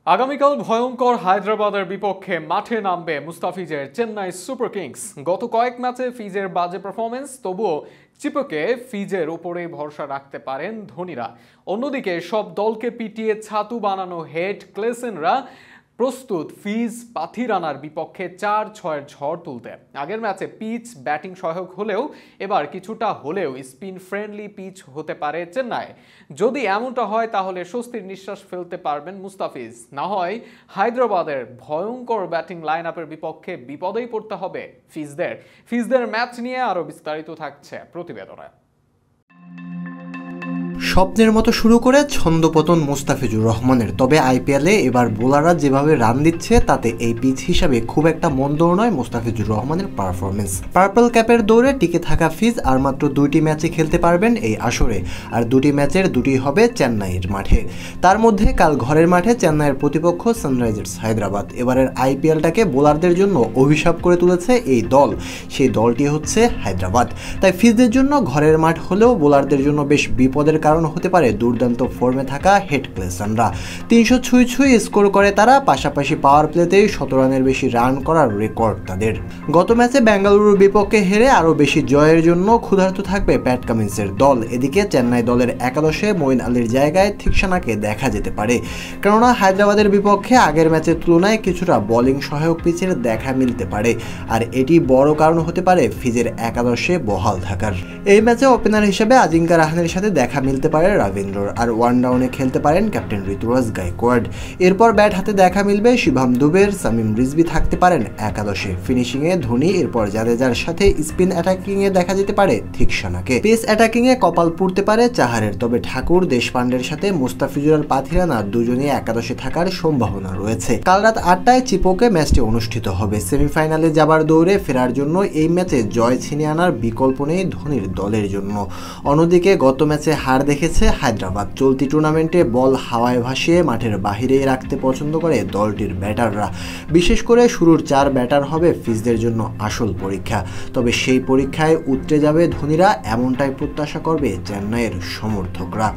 আগামীকাল ভয়ঙ্কর হায়দ্রাবাদের বিপক্ষে মাঠে নামবে মুস্তাফিজের চেন্নাই সুপার কিংস। গত কয়েক ম্যাচে ফিজের বাজে পারফরমেন্স, তবুও চিপকে ফিজের উপরেই ভরসা রাখতে পারেন ধোনিরা। অন্যদিকে সব দলকে পিটিয়ে ছাতু বানানো হেড ক্লেসেনরা প্রস্তুত ফিজ পাথিরানার বিপক্ষে 4-6 ঝড় তুলতে। আগের ম্যাচে পিচ ব্যাটিং সহায়ক হলেও এবার কিছুটা হলেও স্পিন ফ্রেন্ডলি পিচ হতে পারে চেন্নাই। যদি এমনটা হয় তাহলে স্বস্তির নিঃশ্বাস ফেলতে পারবেন মুস্তাফিজ। না হয় হায়দ্রাবাদের ভয়ঙ্কর ব্যাটিং লাইন আপের বিপক্ষে বিপদেই পড়তে হবে ফিজদের ম্যাচ নিয়ে আরো বিস্তারিত থাকছে প্রতিবেদনে। স্বপ্নের মতো শুরু করে ছন্দপতন মুস্তাফিজুর রহমানের। তবে আইপিএলে এবার বোলাররা যেভাবে রান দিচ্ছে তাতে এই পিচ হিসাবে খুব একটা মন্দ নয় মুস্তাফিজুর রহমানের পারফরমেন্স। পার্পল ক্যাপের দৌড়ে টিকে থাকা ফিজ আর মাত্র 2টি ম্যাচে খেলতে পারবেন এই আসরে, আর 2টি ম্যাচের 2টি হবে চেন্নাইয়ের মাঠে। তার মধ্যে কাল ঘরের মাঠে চেন্নাইয়ের প্রতিপক্ষ সানরাইজার্স হায়দ্রাবাদ। এবারের আইপিএলটাকে বোলারদের জন্য অভিশাপ করে তুলেছে এই দল, সেই দলটি হচ্ছে হায়দ্রাবাদ। তাই ফিজদের জন্য ঘরের মাঠ হলেও বোলারদের জন্য বেশ বিপদের কারণ হতে পারে দুর্দান্ত ফর্মে থাকা হেড ক্লেসনরা। 300 ছুঁই স্কোর করে তারা, পাশাপাশি পাওয়ার প্লেতেই 17 রানের বেশি রান করার রেকর্ড তাদের। গত ম্যাচে বেঙ্গালুরুর বিপক্ষে হেরে আরও বেশি জয়ের জন্য ক্ষুধার্ত থাকবে প্যাট কামিন্সের দল। এদিকে চেন্নাই দলের একাদশে মঈন আলীর জায়গায় থিকসানাকে দেখা যেতে পারে, কেননা হায়দ্রাবাদের বিপক্ষে আগের ম্যাচের তুলনায় কিছুটা বোলিং সহায়ক পিচের দেখা মিলতে পারে, আর এটি বড় কারণ হতে পারে ফিজের একাদশে বহাল থাকার। এই ম্যাচে ওপেনার হিসেবে আজিঙ্কা রাহানের সাথে দেখা মিলতে পারে রবীন্দ্রর, আর ওয়ান ডাউনে খেলতে পারেন ক্যাপ্টেন ঋতুরাজ গায়কোয়াড়। এরপর ব্যাট হাতে দেখা মিলবে শিভাম দুবের, সামিম রিজভি থাকতে পারেন একাদশে। ফিনিশিংয়ে ধোনি, এরপর জাদেজার সাথে স্পিন অ্যাটাকিংয়ে দেখা যেতে পারে থিকসানাকে। পেস অ্যাটাকিংয়ে কপাল পুড়তে পারে চাহারের, তবে ঠাকুর, দেশপান্ডের সাথে মুস্তাফিজুর আর পাথিরানা দুজনেই একাদশে থাকার সম্ভাবনা রয়েছে। কাল রাত 8টায় চিপোকে ম্যাচটি অনুষ্ঠিত হবে। সেমিফাইনালে যাবার দৌড়ে ফেরার জন্য এই ম্যাচে জয় ছিনিয়ে আনার বিকল্প নেই ধোনির দলের জন্য। অন্যদিকে গত ম্যাচে হার দেখেছে হায়দ্রাবাদ। চলতি টুর্নামেন্টে বল হাওয়ায় ভাসিয়ে মাঠের বাহিরেই রাখতে পছন্দ করে দলটির ব্যাটাররা। বিশেষ করে শুরুর 4 ব্যাটার হবে ফিজদের জন্য আসল পরীক্ষা। তবে সেই পরীক্ষায় উতরে যাবে ধোনিরা, এমনটাই প্রত্যাশা করবে চেন্নাইয়ের সমর্থকরা।